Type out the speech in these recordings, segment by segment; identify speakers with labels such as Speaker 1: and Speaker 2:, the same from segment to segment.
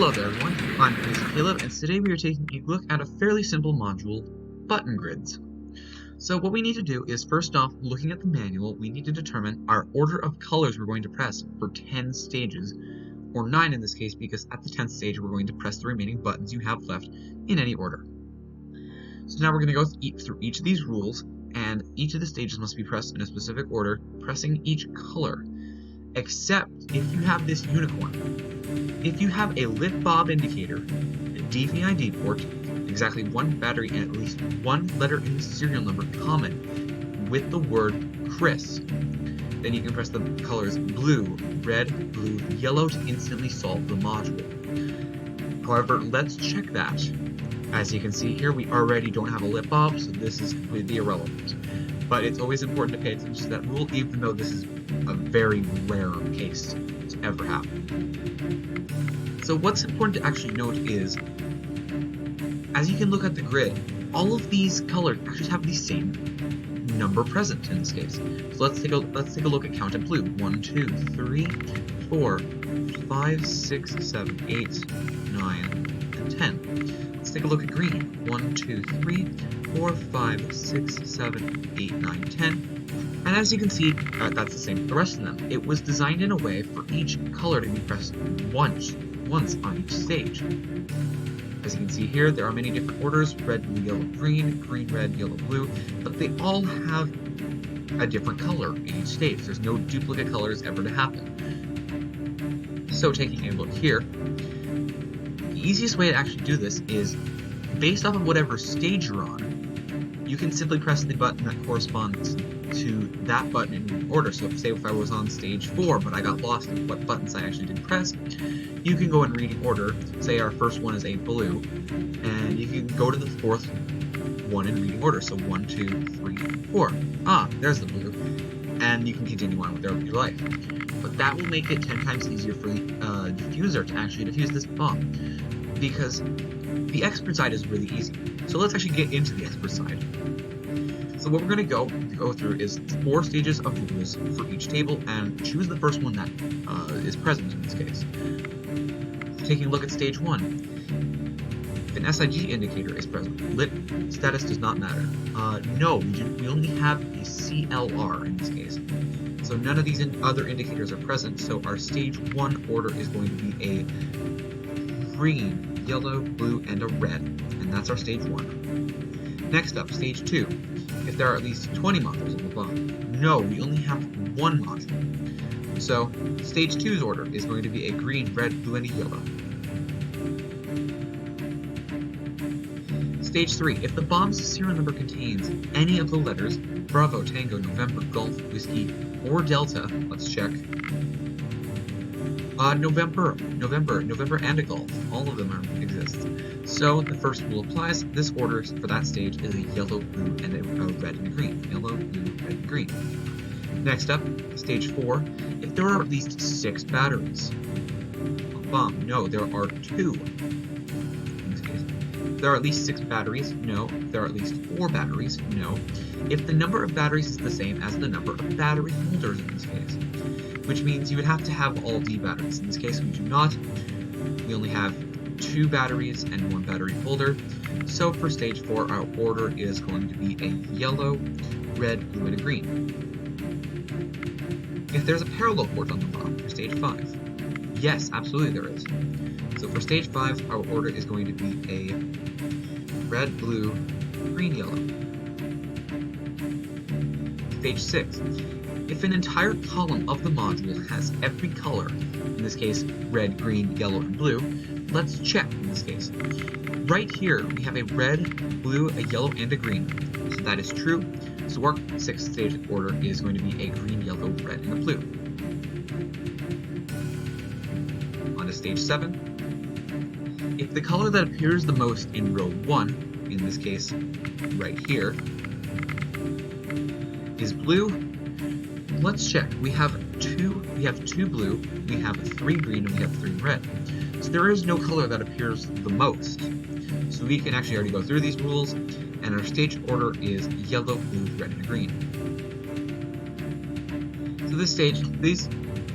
Speaker 1: Hello there everyone, I'm Mr. Caleb, and today we are taking a look at a fairly simple module, button grids. So what we need to do is, first off, looking at the manual, we need to determine our order of colors we're going to press for 10 stages, or 9 in this case, because at the 10th stage we're going to press the remaining buttons you have left in any order. So now we're going to go through each of these rules, and each of the stages must be pressed in a specific order, pressing each color, except if you have this unicorn. If you have a lit bob indicator, a DVI-D port, exactly one battery, and at least one letter in the serial number common with the word Chris, then you can press the colors blue, red, blue, yellow to instantly solve the module. However, let's check that. As you can see here, we already don't have a lit bob, so this is completely irrelevant. But it's always important to pay attention to that rule, even though this is a very rare case to ever happen. So what's important to actually note is, as you can look at the grid, all of these colors actually have the same number present in this case. So let's take a look at count in blue. 1, 2, 3, 4, 5, 6, 7, 8, 9, and 10. Let's take a look at green. 1, 2, 3, 4, 5, 6, 7, 8, 9, 10. And as you can see, that's the same for the rest of them. It was designed in a way for each color to be pressed once on each stage. As you can see here, there are many different orders: red, blue, yellow, green, green, red, yellow, blue, but they all have a different color in each stage. There's no duplicate colors ever to happen. So taking a look here, the easiest way to actually do this is, based off of whatever stage you're on, you can simply press the button that corresponds to that button in order. So say if I was on stage 4, but I got lost in what buttons I actually did press, you can go in reading order. Say our first one is a blue, and you can go to the fourth one in reading order. So 1, 2, 3, 4. Ah, there's the blue. And you can continue on with your life. But that will make it 10 times easier for the diffuser to actually diffuse this bomb, because the expert side is really easy. So let's actually get into the expert side. So what we're going to go through is 4 stages of rules for each table, and choose the first one that is present in this case. Taking a look at stage 1, if an SIG indicator is present, lit status does not matter. No, we only have a CLR in this case. So none of these other indicators are present, so our stage 1 order is going to be a green, yellow, blue, and a red, and that's our stage 1. Next up, stage 2. If there are at least 20 modules on the bomb. No, we only have 1 module. So, stage 2's order is going to be a green, red, blue, and a yellow. Stage 3. If the bomb's serial number contains any of the letters Bravo, Tango, November, Golf, Whiskey, or Delta, let's check. November, and a Golf. All of them exist. So the first rule applies. This order for that stage is a yellow, blue, and a red and a green. Yellow, blue, red, and green. Next up, stage 4. If there are at least 6 batteries on the bomb. No, there are 2. In this case. If there are at least 6 batteries. No. If there are at least 4 batteries. No. If the number of batteries is the same as the number of battery holders in this case, which means you would have to have all D batteries. In this case, we do not. We only have 2 batteries and 1 battery holder. So for stage 4, our order is going to be a yellow, red, blue, and a green. If there's a parallel port on the bomb for stage 5, yes, absolutely there is. So for stage 5, our order is going to be a red, blue, green, yellow. Stage 6. If an entire column of the module has every color, in this case red, green, yellow, and blue, let's check in this case. Right here we have a red, blue, a yellow, and a green. So that is true. So our 6th stage order is going to be a green, yellow, red, and a blue. On to stage 7. If the color that appears the most in row 1, in this case right here, is blue, let's check. We have 2 blue, we have 3 green, and we have 3 red. So there is no color that appears the most. So we can actually already go through these rules, and our stage order is yellow, blue, red, and green. So this stage, these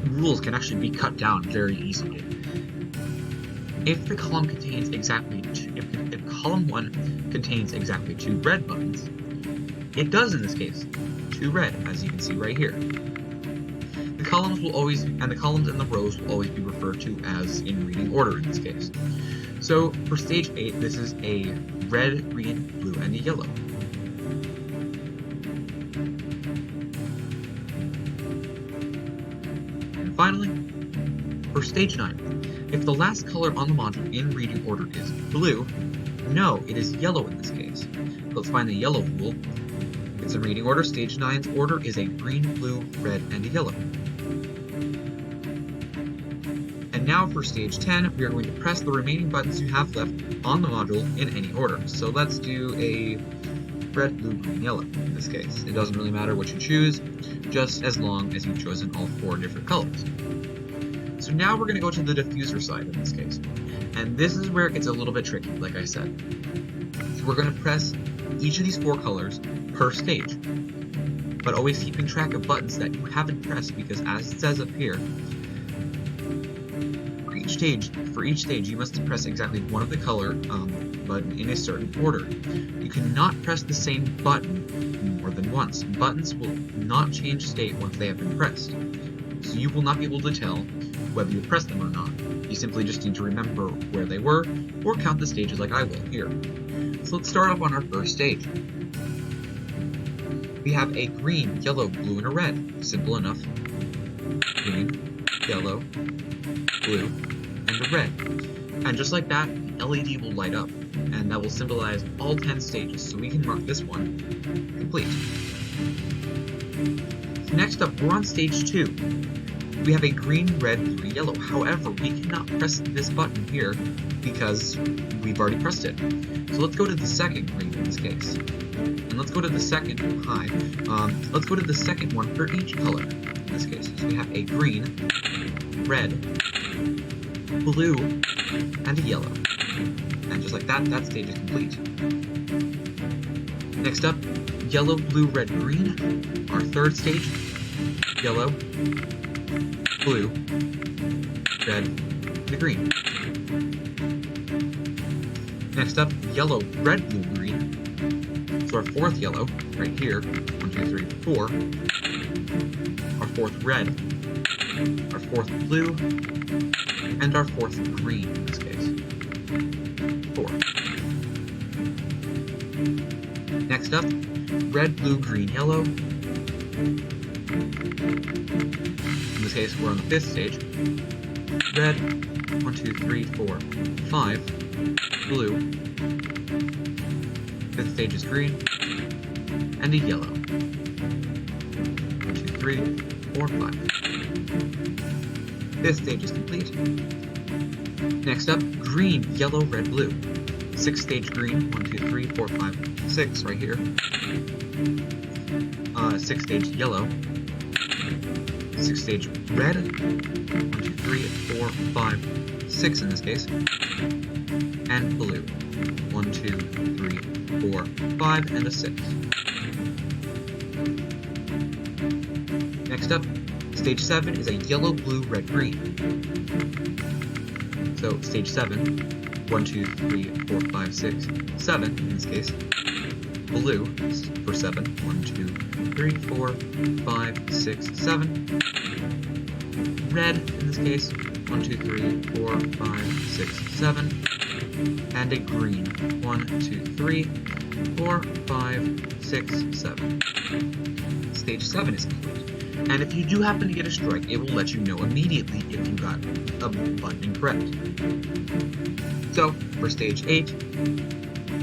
Speaker 1: rules can actually be cut down very easily. if the column contains exactly if column 1 contains exactly 2 red buttons, it does in this case. 2 red, as you can see right here. The columns and the rows will always be referred to as in reading order in this case. So for stage 8, this is a red, green, blue, and a yellow. And finally, for stage 9, if the last color on the module in reading order is blue, no, it is yellow in this case. Let's find the yellow rule. It's in reading order. Stage 9's order is a green, blue, red, and a yellow. And now for stage 10, we are going to press the remaining buttons you have left on the module in any order. So let's do a red, blue, green, yellow in this case. It doesn't really matter what you choose, just as long as you've chosen all 4 different colors. So now we're going to go to the diffuser side in this case. And this is where it gets a little bit tricky, like I said. So we're going to press each of these 4 colors per stage, but always keeping track of buttons that you haven't pressed, because as it says up here, for each stage you must press exactly one of the color button in a certain order. You cannot press the same button more than once. Buttons will not change state once they have been pressed, so you will not be able to tell whether you pressed them or not. You simply just need to remember where they were, or count the stages like I will here. So let's start off on our first stage. We have a green, yellow, blue, and a red. Simple enough. Green, yellow, blue, and a red. And just like that, the LED will light up, and that will symbolize all 10 stages, so we can mark this one complete. Next up, we're on stage 2. We have a green, red, blue, yellow. However, we cannot press this button here because we've already pressed it. So let's go to the second green in this case. And let's go to the second let's go to the second one for each color in this case. So we have a green, red, blue, and a yellow. And just like that, that stage is complete. Next up, yellow, blue, red, green. Our third stage, yellow, blue, red, and green. Next up, yellow, red, blue, green. So our fourth yellow, right here, 1, 2, 3, 4. Our fourth red, our fourth blue, and our fourth green in this case. 4. Next up, red, blue, green, yellow. In this case, we're on the 5th stage. Red, 1, 2, 3, 4, 5. Blue. 5th stage is green. And a yellow. 1, 2, 3, 4, 5. 5th stage is complete. Next up, green, yellow, red, blue. 6th stage green, 1, 2, 3, 4, 5, 6 right here. 6th stage yellow. 6th stage red, 1, 2, 3, 4, 5, 6 in this case, and blue, 1, 2, 3, 4, 5, and a 6. Next up, stage 7 is a yellow, blue, red, green. So stage 7, 1, 2, 3, 4, 5, 6, 7 in this case. Blue for 7, 1, 2, 3, 4, 5, 6, 7. Red in this case, 1, 2, 3, 4, 5, 6, 7. And a green, 1, 2, 3, 4, 5, 6, 7. Stage 7 is complete. And if you do happen to get a strike, it will let you know immediately if you got a button incorrect. So, for stage 8,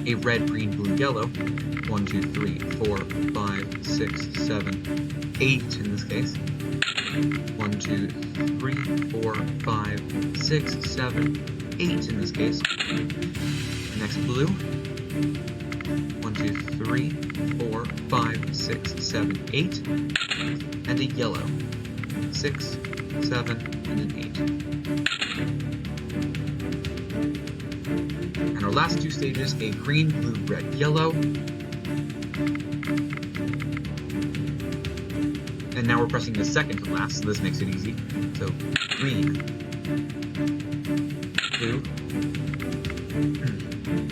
Speaker 1: a red, green, blue, yellow, 1, 2, 3, 4, 5, 6, 7, 8 in this case. 1, 2, 3, 4, 5, 6, 7, 8 in this case. Next blue. 1, 2, 3, 4, 5, 6, 7, 8. And a yellow. 6, 7, and an 8. And our last 2 stages, a green, blue, red, yellow. And now we're pressing the second to last, so this makes it easy. So green, blue,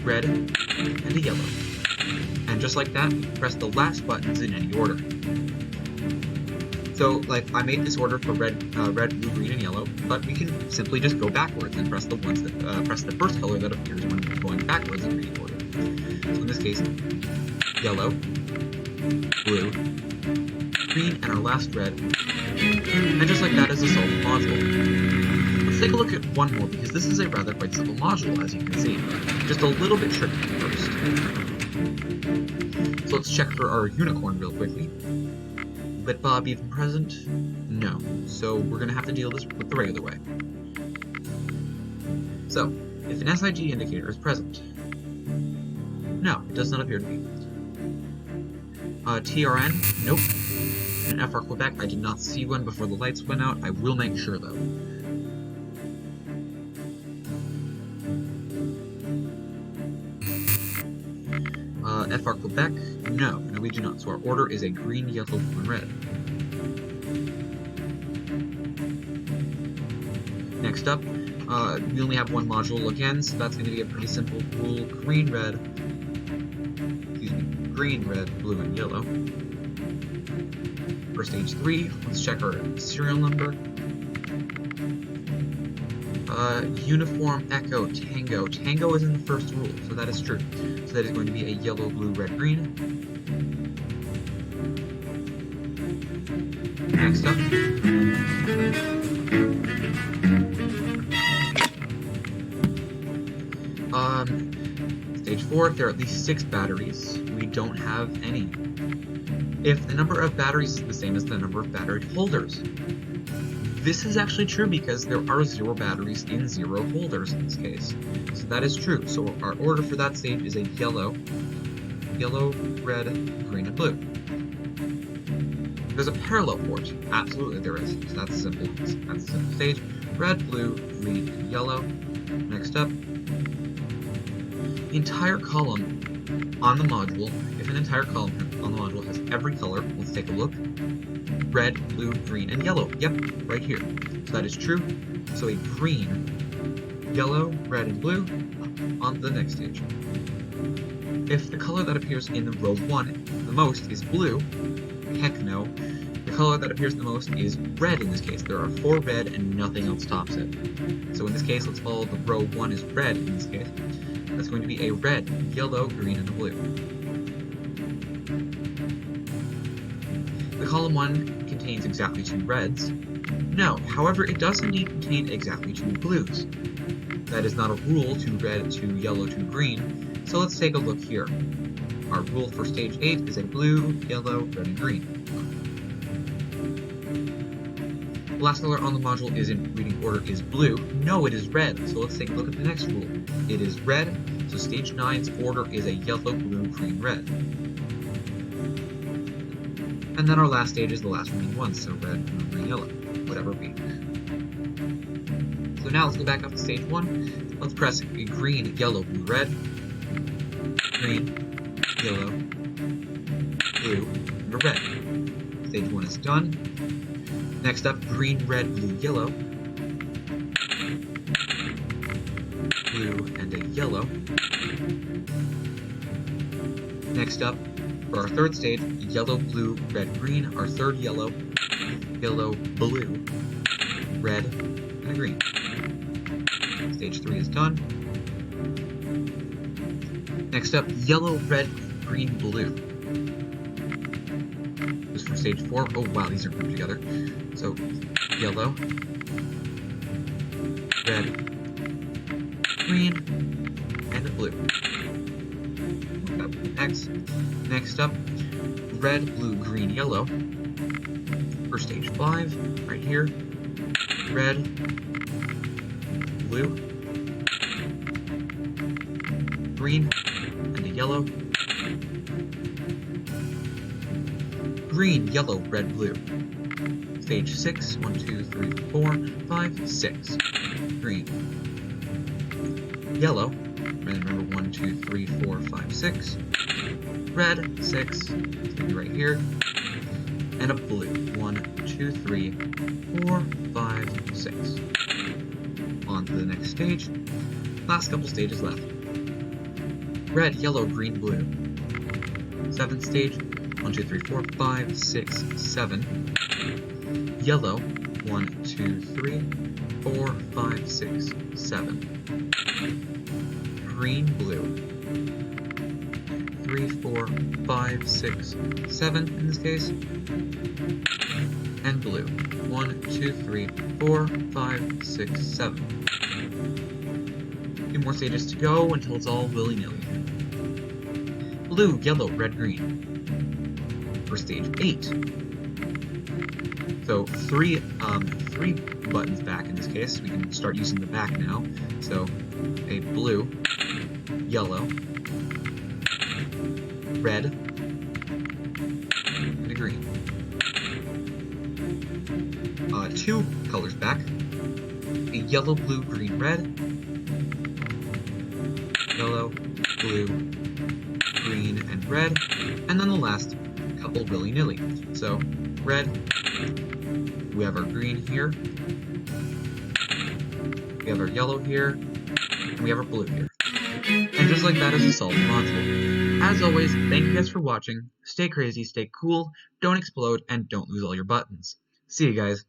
Speaker 1: red, and a yellow. And just like that, you press the last buttons in any order. So, like, I made this order for red, blue, green, and yellow, but we can simply just go backwards and press the ones that press the first color that appears when going backwards in reading order. So in this case, yellow, blue, green, and our last red. And just like that is a solved module. Let's take a look at one more, because this is a rather quite simple module, as you can see. Just a little bit tricky first. So let's check for our unicorn real quickly. But Bob even present? No. So we're going to have to deal this with the regular way. So, if an SIG indicator is present. No, it does not appear to be. TRN? Nope. And FR Quebec, I did not see one before the lights went out. I will make sure, though. FR Quebec? No, we do not. So our order is a green, yellow, blue, and red. Next up, we only have one module again, so that's going to be a pretty simple rule. Green, red, blue, and yellow. For stage 3, let's check our serial number. Uniform, Echo, Tango. Tango is in the first rule, so that is true. So that is going to be a yellow, blue, red, green. Next up. Stage 4, there are at least 6 batteries. We don't have any. If the number of batteries is the same as the number of battery holders. This is actually true because there are 0 batteries in 0 holders in this case. So that is true. So our order for that stage is a yellow, red, green, and blue. There's a parallel port. Absolutely there is. So that's simple. That's a simple stage. Red, blue, green, and yellow. Next up. The entire column on the module, if an entire column on the module has every color, let's take a look. Red, blue, green, and yellow. Yep, right here. So that is true. So a green, yellow, red, and blue on the next stage. If the color that appears in row 1 the most is blue, heck no. The color that appears the most is red in this case. There are 4 red and nothing else tops it. So in this case, let's follow the row 1 is red in this case. That's going to be a red, yellow, green, and a blue. The column 1 contains exactly 2 reds. No, however, it does indeed contain exactly 2 blues. That is not a rule, 2 red, 2 yellow, 2 green. So let's take a look here. Our rule for stage 8 is a blue, yellow, red, and green. The last color on the module is in reading order is blue. No, it is red. So let's take a look at the next rule. It is red, so stage 9's order is a yellow, blue, green, red. And then our last stage is the last remaining one, so red, blue, green, yellow, whatever be. So now let's go back up to stage 1. Let's press green, yellow, blue, red. Green, yellow, blue, and a red. Stage 1 is done. Next up, green, red, blue, yellow. Blue and a yellow. Next up, for our third stage, yellow, blue, red, green. Our third yellow, blue, red, and a green. Stage 3 is done. Next up, yellow, red, green, blue. This is for stage 4. Oh wow, these are grouped together. So, yellow, red, green, and a blue. Next up, red, blue, green, yellow. For stage 5, right here, red, blue, green, and a yellow. Green, yellow, red, blue. Stage 6, 1, 2, 3, 4, 5, 6. Green. Yellow. Remember 1, 2, 3, 4, 5, 6. Red, 6. It's going to be right here. And a blue. 1, 2, 3, 4, 5, 6. On to the next stage. Last couple stages left. Red, yellow, green, blue. 7th stage. 1, 2, 3, 4, 5, 6, 7. Yellow. 1, 2, 3, 4, 5, 6, 7. Green, blue. 3, 4, 5, 6, 7 in this case. And blue. 1, 2, 3, 4, 5, 6, 7. 2 more stages to go until it's all willy-nilly. Blue, yellow, red, green. For stage 8. So three buttons back in this case. We can start using the back now. So a blue, yellow, red, and a green. 2 colors back. A yellow, blue, green, red. Yellow, blue, green, and red. And then the last couple willy-nilly. So red, we have our green here, we have our yellow here, and we have our blue here. And just like that is a solid module. As always, thank you guys for watching. Stay crazy, stay cool, don't explode, and don't lose all your buttons. See you guys.